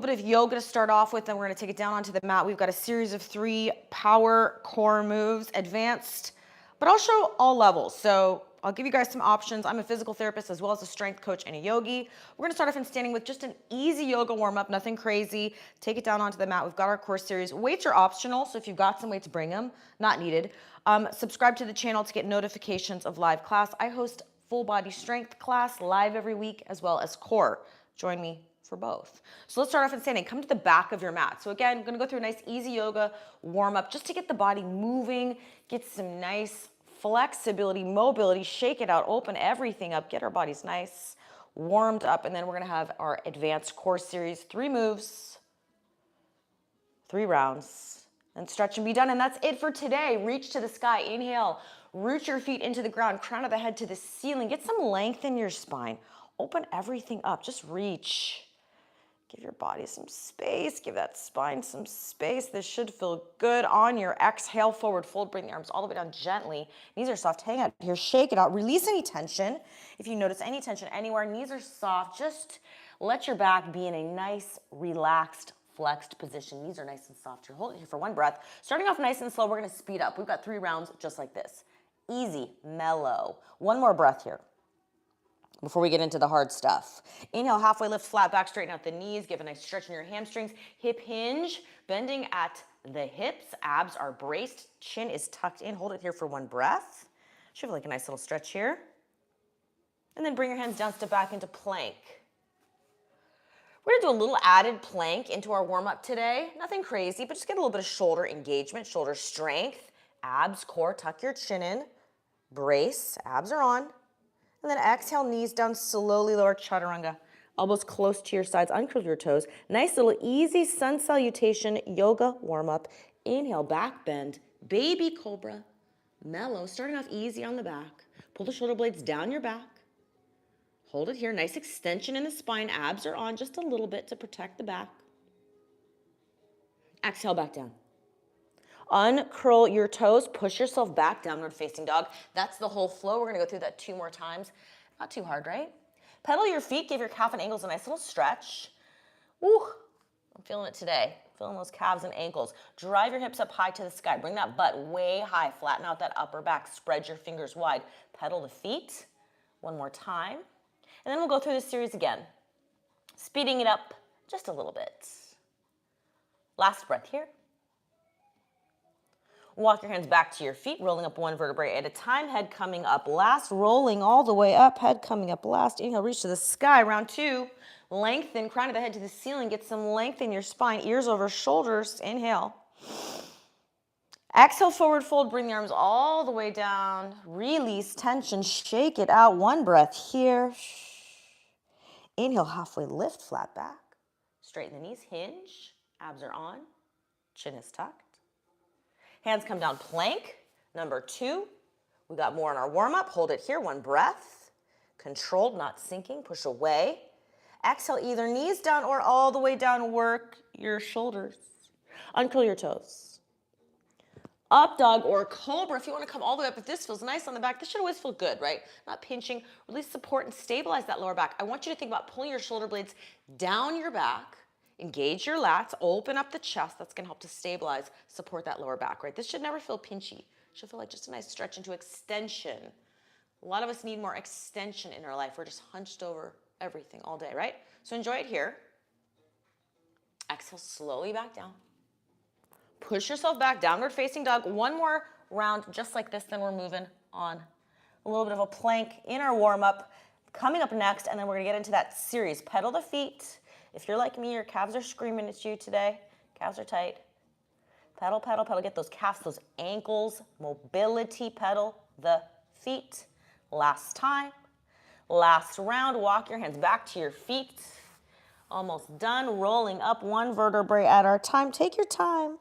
bit of yoga to start off with, then we're going to take it down onto the mat. We've got a series of 3 power core moves, advanced, but I'll show all levels. So I'll give you guys some options. I'm a physical therapist as well as a strength coach and a yogi. We're going to start off in standing with just an easy yoga warm-up, nothing crazy. Take it down onto the mat. We've got our core series. Weights are optional, so if you've got some weights, bring them. Not needed. Subscribe to the channel to get notifications of live class. I host full body strength class live every week as well as core. Join me for both. So let's start off in standing. Come to the back of your mat. So again, I'm going to go through a nice easy yoga warm up just to get the body moving, get some nice flexibility, mobility, shake it out, open everything up, get our bodies nice, warmed up, and then we're going to have our advanced core series, 3 moves, 3 rounds, and stretch and be done. And that's it for today. Reach to the sky. Inhale, root your feet into the ground, crown of the head to the ceiling. Get some length in your spine. Open everything up. Just reach. Give your body some space. Give that spine some space. This should feel good. On your exhale, forward fold. Bring the arms all the way down gently. Knees are soft. Hang out here. Shake it out. Release any tension. If you notice any tension anywhere, knees are soft. Just let your back be in a nice, relaxed, flexed position. Knees are nice and soft. You're holding here for 1 breath. Starting off nice and slow, we're going to speed up. We've got 3 rounds just like this. Easy, mellow. 1 more breath here before we get into the hard stuff. Inhale, halfway lift, flat back, straighten out the knees, give a nice stretch in your hamstrings. Hip hinge, bending at the hips, abs are braced, chin is tucked in. Hold it here for 1 breath. Should feel like a nice little stretch here. And then bring your hands down, step back into plank. We're gonna do a little added plank into our warm-up today. Nothing crazy, but just get a little bit of shoulder engagement, shoulder strength, abs, core, tuck your chin in, brace, abs are on. And then exhale, knees down, slowly lower chaturanga. Elbows close to your sides, uncurl your toes. Nice little easy sun salutation yoga warm-up. Inhale, back bend, baby cobra, mellow. Starting off easy on the back. Pull the shoulder blades down your back. Hold it here, nice extension in the spine. Abs are on just a little bit to protect the back. Exhale, back down. Uncurl your toes, push yourself back, downward facing dog. That's the whole flow. We're gonna go through that 2 more times. Not too hard, right? Pedal your feet, give your calf and ankles a nice little stretch. Woo, I'm feeling it today. Feeling those calves and ankles. Drive your hips up high to the sky. Bring that butt way high. Flatten out that upper back. Spread your fingers wide. Pedal the feet. 1 more time. And then we'll go through this series again. Speeding it up just a little bit. Last breath here. Walk your hands back to your feet, rolling up 1 vertebrae at a time, head coming up last, rolling all the way up, head coming up last. Inhale, reach to the sky. Round 2, lengthen, crown of the head to the ceiling. Get some length in your spine, ears over shoulders. Inhale. Exhale, forward fold, bring the arms all the way down. Release tension, shake it out. 1 breath here. Inhale, halfway lift, flat back. Straighten the knees, hinge. Abs are on, chin is tucked. Hands come down, plank. Number 2. We got more in our warm-up. Hold it here, 1 breath. Controlled, not sinking, push away. Exhale, either knees down or all the way down, work your shoulders. Uncurl your toes. Up dog or cobra, if you want to come all the way up, if this feels nice on the back, this should always feel good, right? Not pinching, release support and stabilize that lower back. I want you to think about pulling your shoulder blades down your back. Engage your lats, open up the chest. That's gonna help to stabilize, support that lower back, right? This should never feel pinchy. It should feel like just a nice stretch into extension. A lot of us need more extension in our life. We're just hunched over everything all day, right? So enjoy it here. Exhale slowly back down. Push yourself back, downward facing dog. 1 more round just like this, then we're moving on. A little bit of a plank in our warm-up. Coming up next, and then we're gonna get into that series. Pedal the feet. If you're like me, your calves are screaming at you today. Calves are tight. Pedal, pedal, pedal. Get those calves, those ankles, mobility. Pedal the feet. Last time. Last round. Walk your hands back to your feet. Almost done. Rolling up 1 vertebrae at our time. Take your time.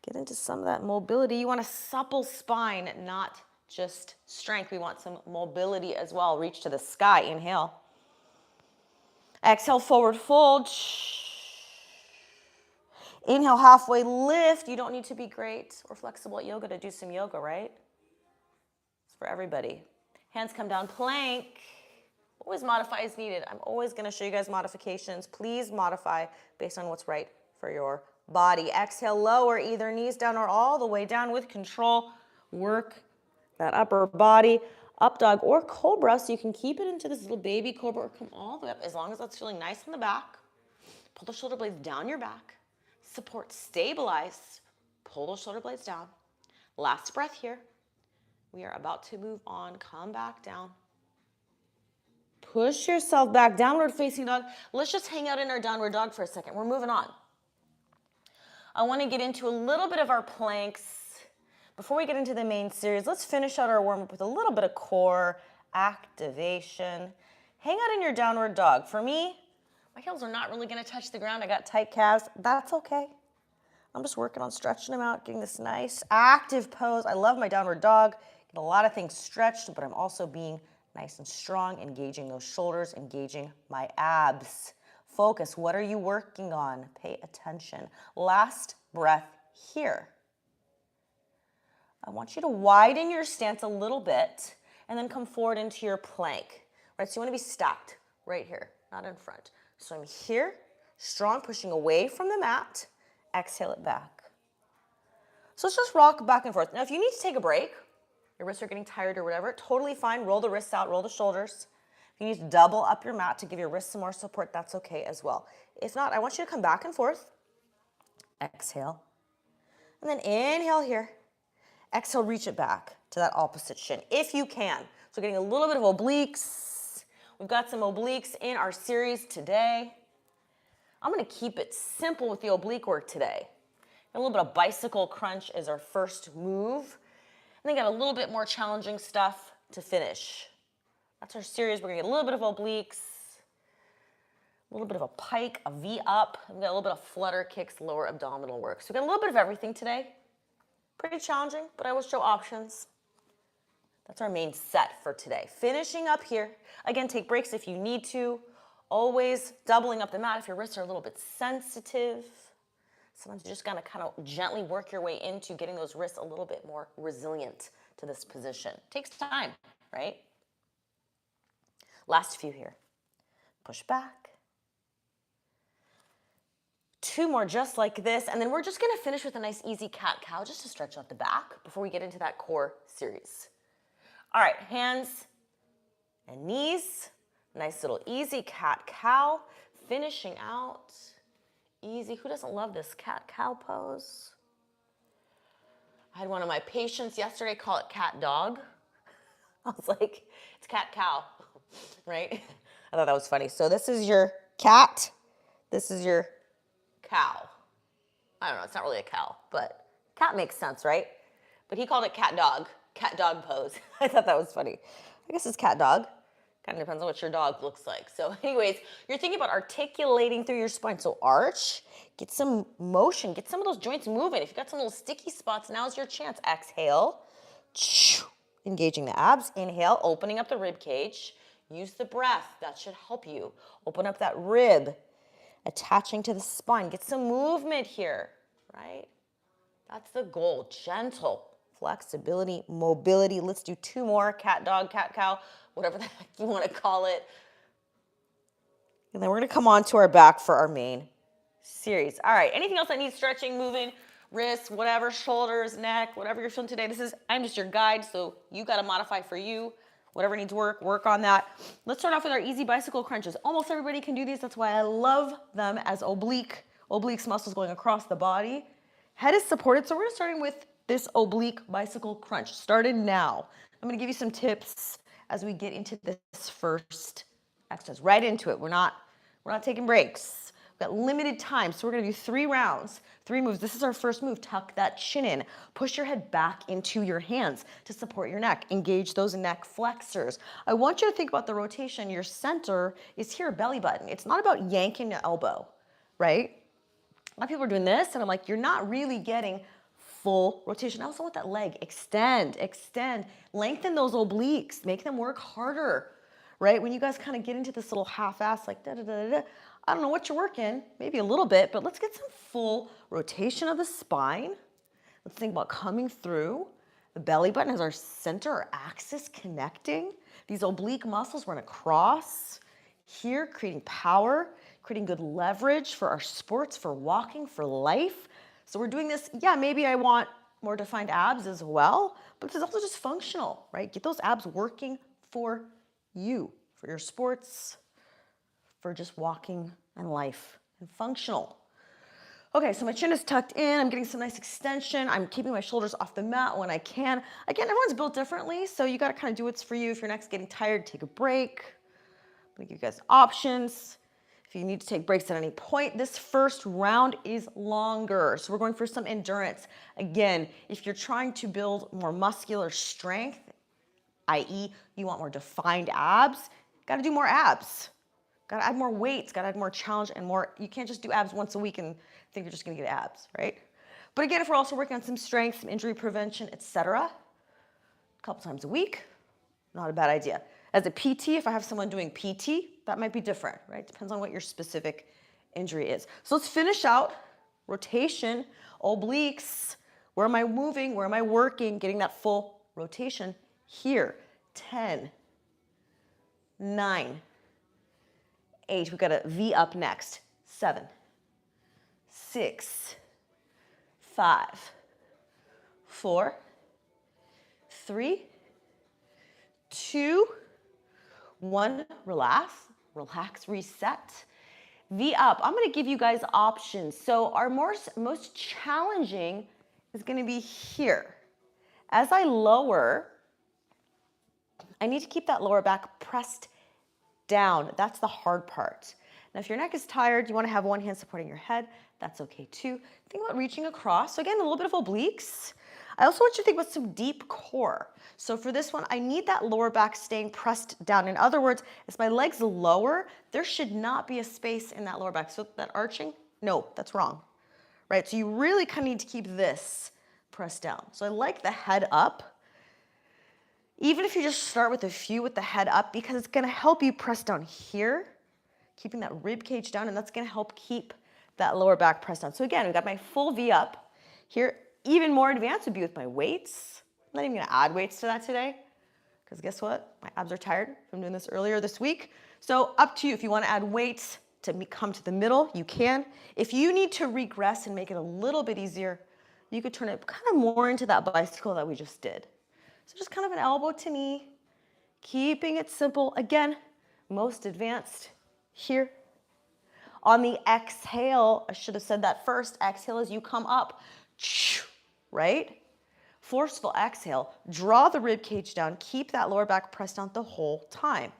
Get into some of that mobility. You want a supple spine, not just strength. We want some mobility as well. Reach to the sky. Inhale. Exhale, forward fold. Inhale, halfway lift. You don't need to be great or flexible at yoga to do some yoga, right? It's for everybody. Hands come down, plank. Always modify as needed. I'm always gonna show you guys modifications. Please modify based on what's right for your body. Exhale, lower either knees down or all the way down with control. Work that upper body, up dog or cobra, so you can keep it into this little baby cobra or come all the way up as long as that's feeling nice in the back. Pull the shoulder blades down your back. Support, stabilize. Pull those shoulder blades down. Last breath here. We are about to move on. Come back down. Push yourself back, downward facing dog. Let's just hang out in our downward dog for a second. We're moving on. I want to get into a little bit of our planks. Before we get into the main series, let's finish out our warm-up with a little bit of core activation. Hang out in your downward dog. For me, my heels are not really going to touch the ground. I got tight calves. That's okay. I'm just working on stretching them out, getting this nice active pose. I love my downward dog. Get a lot of things stretched, but I'm also being nice and strong, engaging those shoulders, engaging my abs. Focus. What are you working on? Pay attention. Last breath here. I want you to widen your stance a little bit and then come forward into your plank. Right, so you want to be stacked right here, not in front. So I'm here, strong, pushing away from the mat. Exhale it back. So let's just rock back and forth. Now, if you need to take a break, your wrists are getting tired or whatever, totally fine. Roll the wrists out, roll the shoulders. If you need to double up your mat to give your wrists some more support, that's okay as well. If not, I want you to come back and forth. Exhale. And then inhale here. Exhale, reach it back to that opposite shin, if you can. So getting a little bit of obliques. We've got some obliques in our series today. I'm gonna keep it simple with the oblique work today. A little bit of bicycle crunch is our first move. And then got a little bit more challenging stuff to finish. That's our series. We're gonna get a little bit of obliques, a little bit of a pike, a V up. We've got a little bit of flutter kicks, lower abdominal work. So we've got a little bit of everything today. Pretty challenging, but I will show options. That's our main set for today. Finishing up here. Again, take breaks if you need to. Always doubling up the mat if your wrists are a little bit sensitive. Sometimes you just gotta kind of gently work your way into getting those wrists a little bit more resilient to this position. Takes time, right? Last few here. Push back. 2 more just like this, and then we're just gonna finish with a nice easy cat-cow just to stretch out the back before we get into that core series. All right, hands and knees. Nice little easy cat-cow. Finishing out. Easy. Who doesn't love this cat-cow pose? I had one of my patients yesterday call it cat-dog. I was like, it's cat-cow, right? I thought that was funny. So this is your cat. This is your cow. I don't know, it's not really a cow, but cat makes sense, right? But he called it cat-dog pose. I thought that was funny. I guess it's cat-dog. Kind of depends on what your dog looks like. So anyways, you're thinking about articulating through your spine. So arch, get some motion, get some of those joints moving. If you've got some little sticky spots, now's your chance. Exhale, engaging the abs. Inhale, opening up the rib cage. Use the breath, that should help you. Open up that rib, attaching to the spine. Get some movement here, right? That's the goal, gentle. Flexibility, mobility. Let's do 2 more, cat-dog, cat-cow, whatever the heck you want to call it. And then we're going to come on to our back for our main series. All right, anything else that needs stretching, moving, wrists, whatever, shoulders, neck, whatever you're feeling today. I'm just your guide, so you got to modify for you. Whatever needs work on that. Let's start off with our easy bicycle crunches. Almost everybody can do these. That's why I love them as obliques muscles going across the body. Head is supported, so we're starting with this oblique bicycle crunch. Started now. I'm gonna give you some tips as we get into this first exercise. Right into it. We're not taking breaks. We've got limited time, so we're gonna do 3 rounds, 3 moves. This is our first move. Tuck that chin in. Push your head back into your hands to support your neck. Engage those neck flexors. I want you to think about the rotation. Your center is here, belly button. It's not about yanking the elbow, right? A lot of people are doing this, and I'm like, you're not really getting full rotation. I also want that leg. Extend. Lengthen those obliques. Make them work harder, right? When you guys kind of get into this little half-ass, like da-da-da-da-da, I don't know what you're working, maybe a little bit, but let's get some full rotation of the spine. Let's think about coming through. The belly button is our center, our axis connecting. These oblique muscles, we're gonna cross here, creating power, creating good leverage for our sports, for walking, for life. So we're doing this, yeah, maybe I want more defined abs as well, but this is also just functional, right? Get those abs working for you, for your sports, for just walking and life and functional. Okay, so my chin is tucked in. I'm getting some nice extension. I'm keeping my shoulders off the mat when I can. Again, everyone's built differently, so you gotta kind of do what's for you. If your neck's getting tired, take a break. I'm gonna give you guys options. If you need to take breaks at any point, this first round is longer. So we're going for some endurance. Again, if you're trying to build more muscular strength, i.e. you want more defined abs, gotta do more abs. Gotta add more weights, gotta add more challenge and more, you can't just do abs once a week and think you're just gonna get abs, right? But again, if we're also working on some strength, some injury prevention, etc., a couple times a week, not a bad idea. As a PT, if I have someone doing PT, that might be different, right? Depends on what your specific injury is. So let's finish out rotation, obliques. Where am I moving? Where am I working? Getting that full rotation here. 10, 9, 8. We've got a V up next. 7, 6, 5, 4, 3, 2, 1. Relax, relax, reset. V up. I'm going to give you guys options. So our most challenging is going to be here. As I lower, I need to keep that lower back pressed down. That's the hard part. Now, if your neck is tired, you want to have one hand supporting your head. That's okay too. Think about reaching across. So again, a little bit of obliques. I also want you to think about some deep core. So for this one, I need that lower back staying pressed down. In other words, as my legs lower, there should not be a space in that lower back. So that arching, no, that's wrong, right? So you really kind of need to keep this pressed down. So I like the head up. Even if you just start with a few with the head up, because it's gonna help you press down here, keeping that rib cage down, and that's gonna help keep that lower back pressed down. So again, we've got my full V up. Here, even more advanced would be with my weights. I'm not even gonna add weights to that today, because guess what? My abs are tired from doing this earlier this week. So up to you. If you wanna add weights to come to the middle, you can. If you need to regress and make it a little bit easier, you could turn it kind of more into that bicycle that we just did. So just kind of an elbow to knee, keeping it simple. Again, most advanced here. On the exhale, I should have said that first, exhale as you come up, right? Forceful exhale, draw the rib cage down, keep that lower back pressed down the whole time.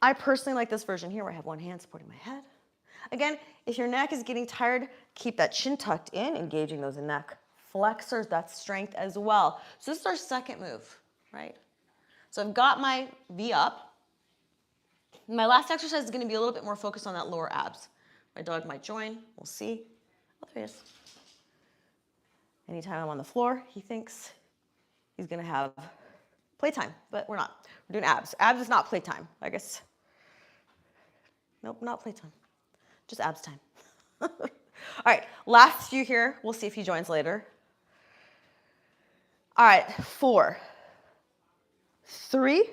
I personally like this version here where I have one hand supporting my head. Again, if your neck is getting tired, keep that chin tucked in, engaging those neck flexors, that's strength as well. So this is our second move, right? So I've got my V up. My last exercise is gonna be a little bit more focused on that lower abs. My dog might join, we'll see. Oh, there he is. Anytime I'm on the floor, he thinks he's gonna have playtime, but we're not. We're doing abs. Abs is not playtime, I guess. Nope, not playtime. Just abs time. All right, last few here. We'll see if he joins later. All right, 4, 3,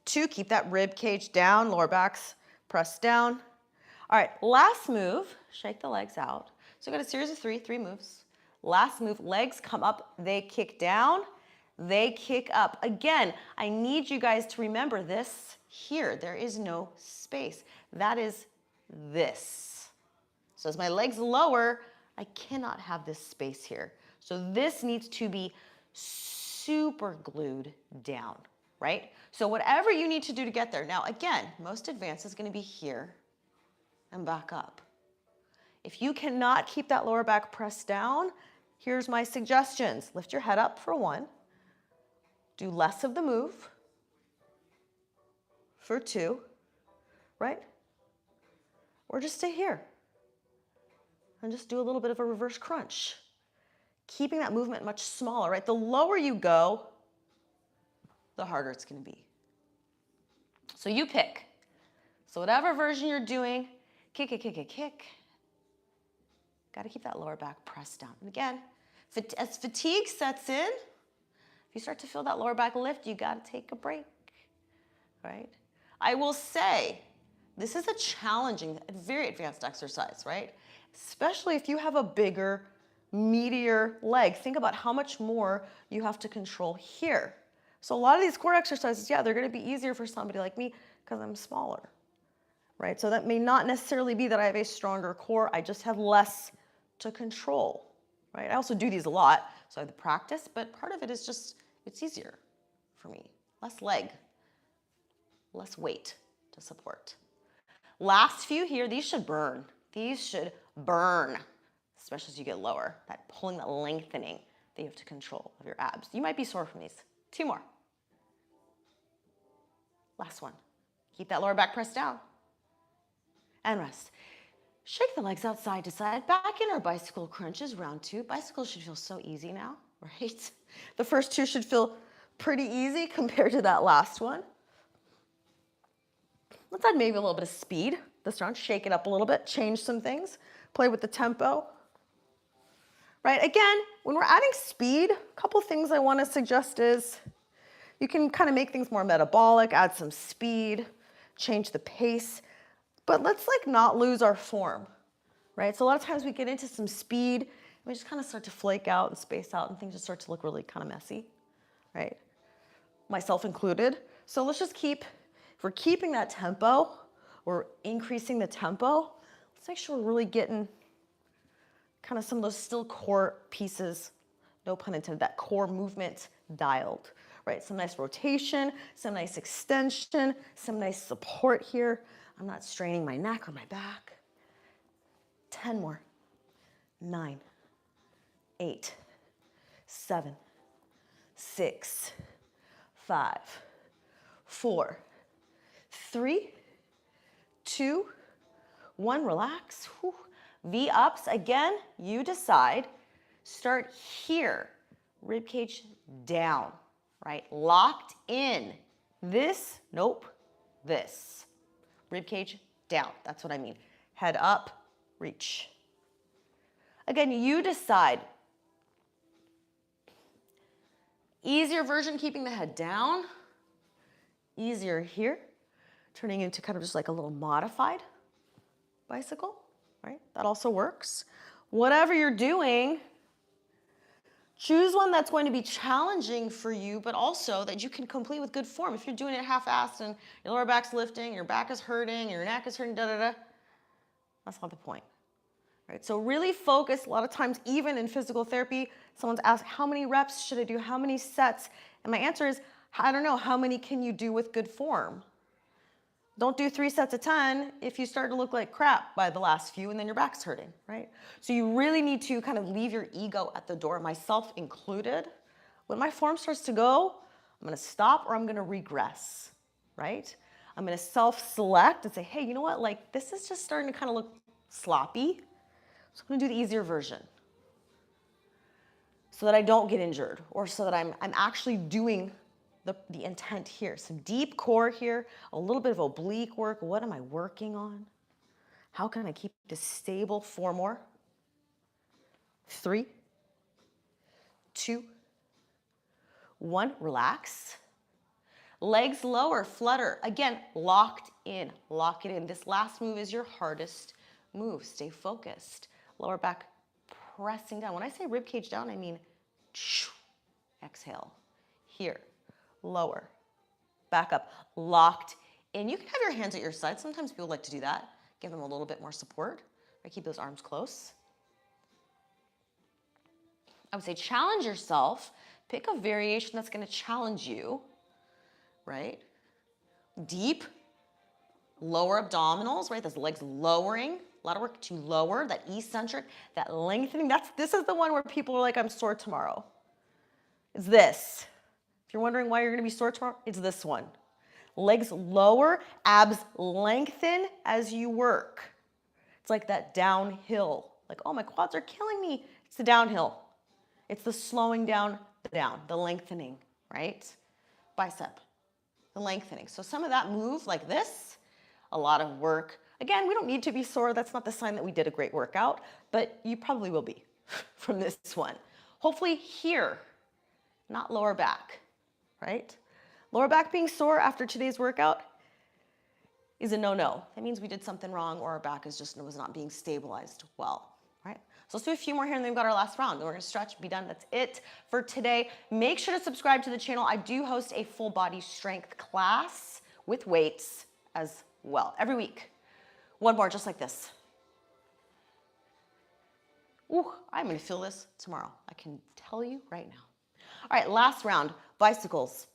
2, keep that rib cage down, lower back's pressed down. All right, last move, shake the legs out. So we've got a series of three moves. Last move, legs come up, they kick down, they kick up. Again, I need you guys to remember this here. There is no space. That is this. So as my legs lower, I cannot have this space here. So this needs to be super glued down, right? So whatever you need to do to get there. Now again, most advanced is gonna be here and back up. If you cannot keep that lower back pressed down, here's my suggestions. Lift your head up for 1. Do less of the move for 2, right? Or just stay here and just do a little bit of a reverse crunch. Keeping that movement much smaller, right? The lower you go, the harder it's gonna be. So you pick. So whatever version you're doing, kick, kick, kick, kick, kick. Gotta keep that lower back pressed down. And again, as fatigue sets in, If you start to feel that lower back lift, you got to take a break, right? I will say, this is a challenging, very advanced exercise, right? Especially if you have a bigger, meatier leg. Think about how much more you have to control here. So a lot of these core exercises, yeah, they're gonna be easier for somebody like me because I'm smaller, right? So that may not necessarily be that I have a stronger core, I just have less to control, right? I also do these a lot, so I have the practice, but part of it is just, it's easier for me. Less leg, less weight to support. Last few here, these should burn. These should burn, especially as you get lower. That pulling, that lengthening that you have to control of your abs. You might be sore from these. 2 more. Last one. Keep that lower back pressed down. And rest. Shake the legs out side to side. Back in our bicycle crunches, round 2. Bicycles should feel so easy now, right? The first 2 should feel pretty easy compared to that last one. Let's add maybe a little bit of speed this round. Shake it up a little bit, change some things, play with the tempo. Right, again, when we're adding speed, a couple things I want to suggest is you can kind of make things more metabolic, add some speed, change the pace, but let's like not lose our form, right? So a lot of times we get into some speed, and we just kind of start to flake out and space out, and things just start to look really kind of messy, right? Myself included. So let's just keep, if we're keeping that tempo, we're increasing the tempo, let's make sure we're really getting kind of some of those still core pieces, no pun intended, that core movement dialed, right? Some nice rotation, some nice extension, some nice support here. I'm not straining my neck or my back. 10 more. 9, 8, 7, 6, 5, 4, 3, 2, 1. Relax. Whew. V-ups, again, you decide. Start here, rib cage down, right? Locked in. This, nope, this. Rib cage down, that's what I mean. Head up, reach. Again, you decide. Easier version, keeping the head down. Easier here, turning into kind of just like a little modified bicycle. Right? That also works. Whatever you're doing, choose one that's going to be challenging for you, but also that you can complete with good form. If you're doing it half-assed and your lower back's lifting, your back is hurting, your neck is hurting, that's not the point. Right? So really focus. A lot of times, even in physical therapy, someone's asked, how many reps should I do? How many sets? And my answer is, I don't know. How many can you do with good form? Don't do 3 sets of 10 if you start to look like crap by the last few and then your back's hurting, right? So you really need to kind of leave your ego at the door, myself included. When my form starts to go, I'm gonna stop or I'm gonna regress, right? I'm gonna self-select and say, hey, you know what? Like, this is just starting to kind of look sloppy. So I'm gonna do the easier version so that I don't get injured or so that I'm actually doing the intent here. Some deep core here, a little bit of oblique work. What am I working on? How can I keep this stable? 4 more. 3, 2, 1. Relax. Legs lower, flutter. Again, locked in. Lock it in. This last move is your hardest move. Stay focused. Lower back pressing down. When I say rib cage down, I mean exhale. Here. Lower, back up, locked in. You can have your hands at your side. Sometimes people like to do that. Give them a little bit more support. Right? Keep those arms close. I would say challenge yourself. Pick a variation that's going to challenge you, right? Deep, lower abdominals, right? Those legs lowering. A lot of work to lower, that eccentric, that lengthening. This is the one where people are like, I'm sore tomorrow. It's this. If you're wondering why you're gonna be sore tomorrow, it's this one. Legs lower, abs lengthen as you work. It's like that downhill. Like, oh, my quads are killing me. It's the downhill. It's the slowing down, the lengthening, right? Bicep, the lengthening. So some of that move like this, a lot of work. Again, we don't need to be sore. That's not the sign that we did a great workout, but you probably will be from this one. Hopefully here, not lower back, right? Lower back being sore after today's workout is a no-no. That means we did something wrong or our back was not being stabilized well, right? So let's do a few more here and then we've got our last round. Then we're gonna stretch, be done. That's it for today. Make sure to subscribe to the channel. I do host a full body strength class with weights as well every week. One more just like this. Ooh, I'm gonna feel this tomorrow. I can tell you right now. All right, last round, bicycles.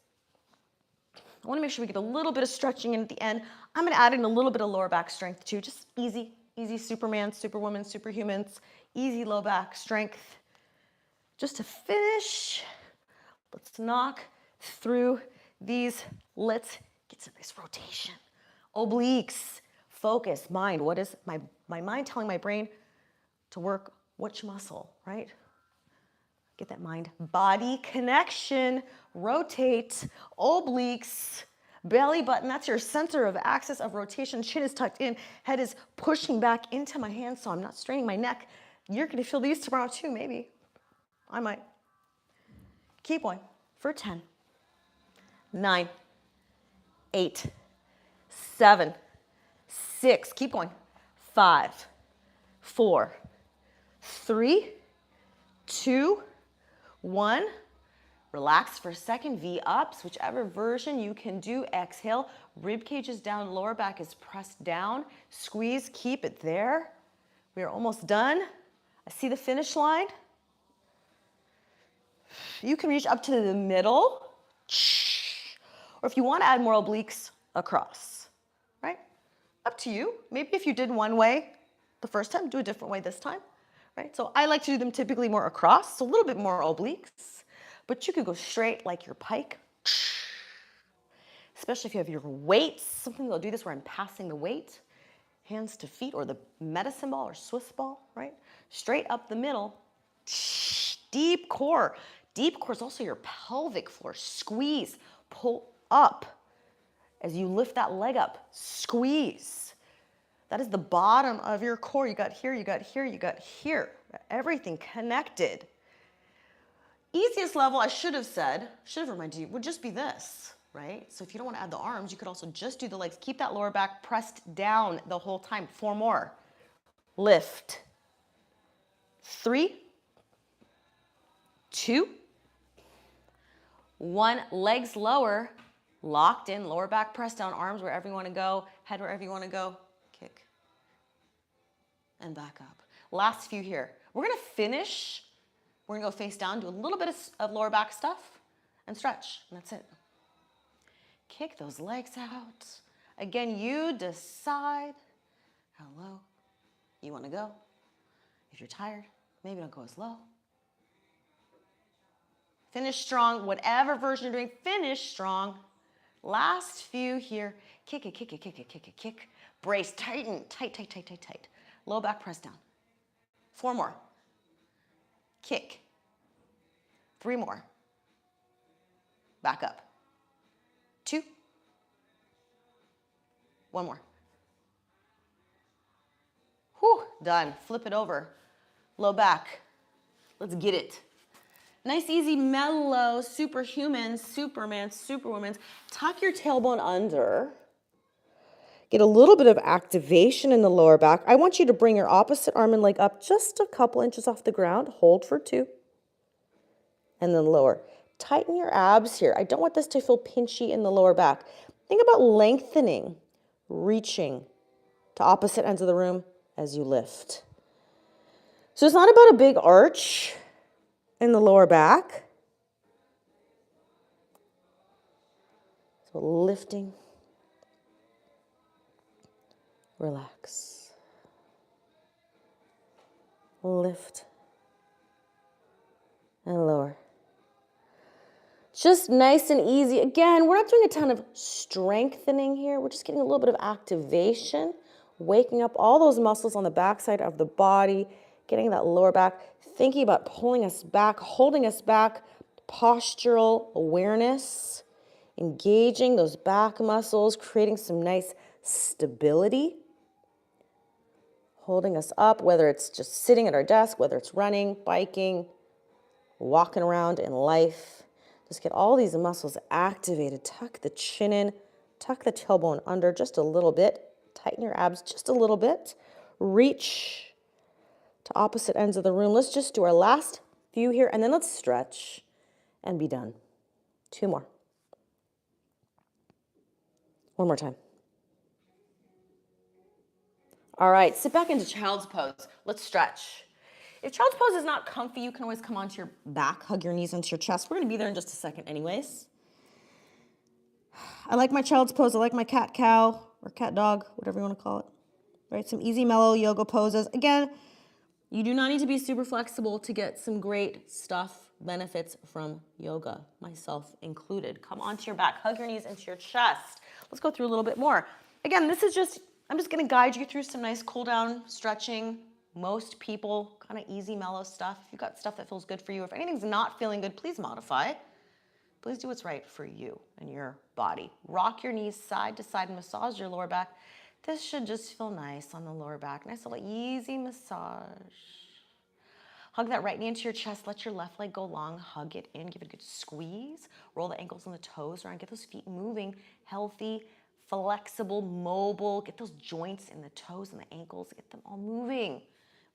I wanna make sure we get a little bit of stretching in at the end. I'm gonna add in a little bit of lower back strength too, just easy Superman, Superwoman, Superhumans, easy low back strength. Just to finish, let's knock through these. Let's get some nice rotation. Obliques, focus, mind. What is my mind telling my brain to work which muscle, right? Get that mind-body connection. Rotate, obliques, belly button. That's your center of axis of rotation. Chin is tucked in. Head is pushing back into my hands so I'm not straining my neck. You're going to feel these tomorrow too, maybe. I might. Keep going for 10, 9, 8, 7, 6. Keep going. 5, 4, 3, 2, 1. Relax for a second. V-ups, whichever version you can do. Exhale. Rib cage is down. Lower back is pressed down. Squeeze. Keep it there. We are almost done. I see the finish line. You can reach up to the middle. Or if you want to add more obliques, across. Right? Up to you. Maybe if you did one way the first time, do a different way this time. Right? So I like to do them typically more across, so a little bit more obliques, but you could go straight like your pike, especially if you have your weights. Sometimes I'll do this where I'm passing the weight, hands to feet, or the medicine ball or Swiss ball, right? Straight up the middle, deep core. Deep core is also your pelvic floor. Squeeze, pull up. As you lift that leg up, squeeze. That is the bottom of your core. You got here, you got here, you got here. Everything connected. Easiest level, I should have reminded you, would just be this, right? So if you don't want to add the arms, you could also just do the legs. Keep that lower back pressed down the whole time. 4 more. Lift. 3, 2, 1. Legs lower, locked in, lower back pressed down, arms wherever you want to go, head wherever you want to go. Kick and back up. Last few here. We're gonna finish. We're gonna go face down, do a little bit of lower back stuff and stretch, and that's it. Kick those legs out. Again, you decide how low you wanna go. If you're tired, maybe don't go as low. Finish strong, whatever version you're doing, finish strong. Last few here. Kick it, kick it, kick it, kick it, kick. Brace, tighten, tight, tight, tight, tight, tight. Low back press down. 4 more. Kick. 3 more. Back up. 2. 1 more. Whew, done. Flip it over. Low back. Let's get it. Nice, easy, mellow, superhuman, Superman, Superwoman. Tuck your tailbone under. Get a little bit of activation in the lower back. I want you to bring your opposite arm and leg up just a couple inches off the ground. Hold for 2. And then lower. Tighten your abs here. I don't want this to feel pinchy in the lower back. Think about lengthening, reaching to opposite ends of the room as you lift. So it's not about a big arch in the lower back. So lifting. Relax. Lift. And lower. Just nice and easy. Again, we're not doing a ton of strengthening here. We're just getting a little bit of activation, waking up all those muscles on the backside of the body, getting that lower back, thinking about pulling us back, holding us back, postural awareness, engaging those back muscles, creating some nice stability, holding us up, whether it's just sitting at our desk, whether it's running, biking, walking around in life. Just get all these muscles activated. Tuck the chin in, tuck the tailbone under just a little bit. Tighten your abs just a little bit. Reach to opposite ends of the room. Let's just do our last few here, and then let's stretch and be done. 2 more. 1 more time. All right, sit back into child's pose. Let's stretch. If child's pose is not comfy, you can always come onto your back, hug your knees into your chest. We're gonna be there in just a second anyways. I like my child's pose. I like my cat cow or cat dog, whatever you want to call it. Right, some easy, mellow yoga poses. Again, you do not need to be super flexible to get some great stuff, benefits from yoga, myself included. Come onto your back, hug your knees into your chest. Let's go through a little bit more. Again, this is just, I'm just gonna guide you through some nice cool down stretching. Most people, kind of easy, mellow stuff. If you've got stuff that feels good for you, if anything's not feeling good, please modify. Please do what's right for you and your body. Rock your knees side to side and massage your lower back. This should just feel nice on the lower back. Nice little easy massage. Hug that right knee into your chest. Let your left leg go long. Hug it in. Give it a good squeeze. Roll the ankles and the toes around. Get those feet moving. Healthy, flexible, mobile. Get those joints in the toes and the ankles. Get them all moving.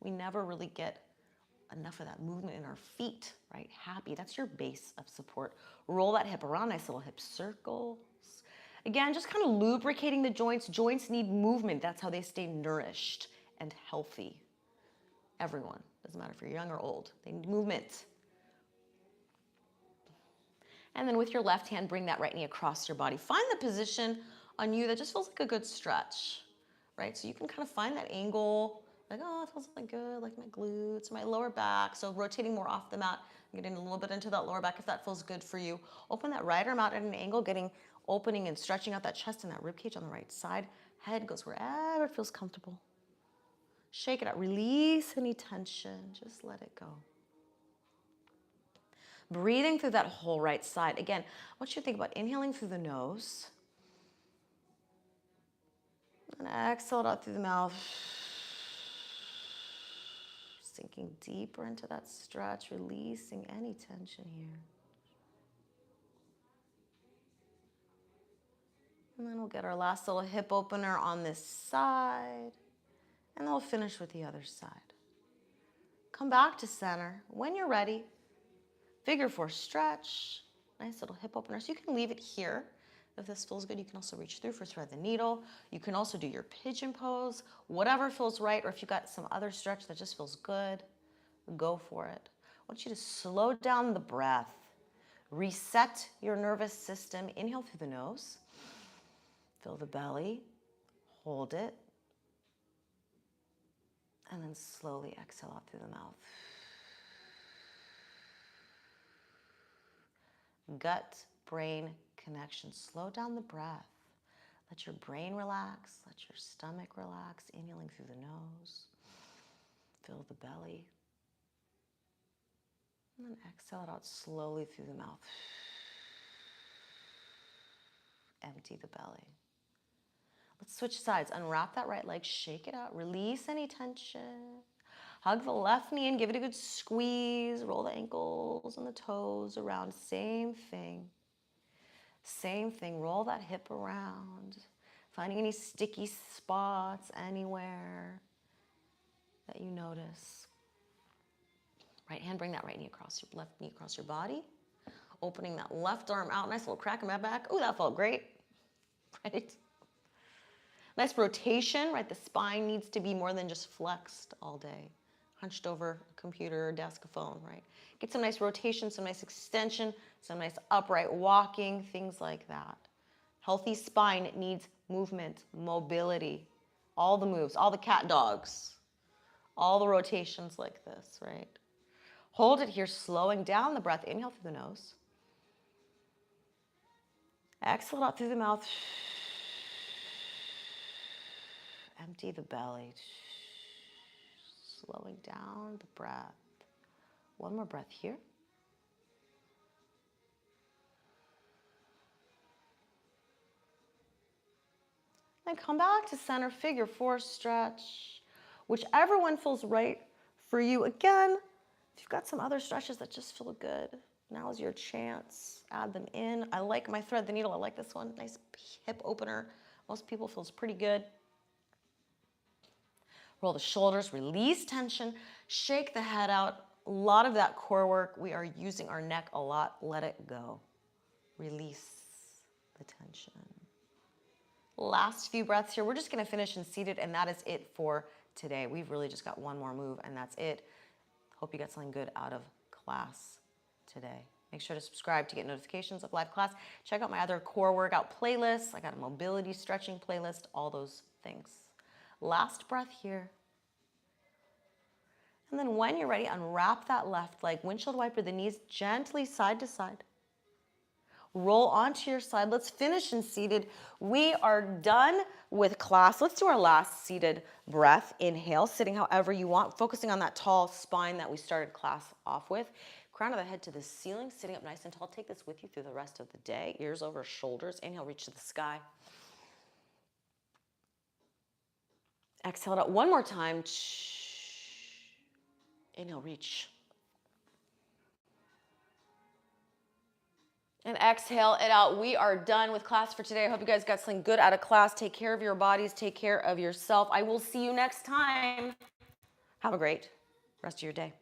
We never really get enough of that movement in our feet, right? Happy. That's your base of support. Roll that hip around. Nice little hip circles. Again, just kind of lubricating the joints. Joints need movement. That's how they stay nourished and healthy. Everyone. Doesn't matter if you're young or old. They need movement. And then with your left hand, bring that right knee across your body. Find the position on you that just feels like a good stretch, right? So you can kind of find that angle, like, oh, it feels like good, like my glutes, my lower back. So rotating more off the mat, getting a little bit into that lower back if that feels good for you. Open that right arm out at an angle, opening and stretching out that chest and that rib cage on the right side. Head goes wherever it feels comfortable. Shake it out. Release any tension. Just let it go. Breathing through that whole right side. Again, I want you to think about inhaling through the nose. And exhale it out through the mouth. Sinking deeper into that stretch, releasing any tension here. And then we'll get our last little hip opener on this side. And then we'll finish with the other side. Come back to center. When you're ready, figure 4 stretch. Nice little hip opener. So you can leave it here. If this feels good, you can also reach through for thread the needle. You can also do your pigeon pose, whatever feels right, or if you've got some other stretch that just feels good, go for it. I want you to slow down the breath. Reset your nervous system. Inhale through the nose. Fill the belly. Hold it. And then slowly exhale out through the mouth. Gut-brain connection. Slow down the breath. Let your brain relax. Let your stomach relax. Inhaling through the nose. Fill the belly. And then exhale it out slowly through the mouth. Empty the belly. Let's switch sides. Unwrap that right leg. Shake it out. Release any tension. Hug the left knee and give it a good squeeze. Roll the ankles and the toes around. Same thing. Same thing. Roll that hip around. Finding any sticky spots anywhere that you notice. Right hand, bring that right knee across your left knee across your body. Opening that left arm out. Nice little crack in my back. Oh, that felt great. Right? Nice rotation, right? The spine needs to be more than just flexed all day. Hunched over a computer or desk, a phone, right? Get some nice rotation, some nice extension, some nice upright walking, things like that. Healthy spine, it needs movement, mobility, all the moves, all the cat dogs, all the rotations like this, right? Hold it here, slowing down the breath. Inhale through the nose. Exhale out through the mouth. Empty the belly. Slowing down the breath. One more breath here. Then come back to center, figure 4 stretch. Whichever one feels right for you. Again, if you've got some other stretches that just feel good, Now's your chance. Add them in. I like my thread the needle. I like this one. Nice hip opener. Most people feels pretty good. Roll the shoulders, release tension, shake the head out. A lot of that core work. We are using our neck a lot. Let it go. Release the tension. Last few breaths here. We're just going to finish in seated, and that is it for today. We've really just got one more move, and that's it. Hope you got something good out of class today. Make sure to subscribe to get notifications of live class. Check out my other core workout playlists. I got a mobility stretching playlist, all those things. Last breath here. And then when you're ready, unwrap that left leg. Windshield wiper the knees gently side to side. Roll onto your side. Let's finish in seated. We are done with class. Let's do our last seated breath. Inhale, sitting however you want, focusing on that tall spine that we started class off with. Crown of the head to the ceiling, sitting up nice and tall. Take this with you through the rest of the day. Ears over shoulders. Inhale, reach to the sky. Exhale it out one more time. Inhale, reach. And exhale it out. We are done with class for today. I hope you guys got something good out of class. Take care of your bodies. Take care of yourself. I will see you next time. Have a great rest of your day.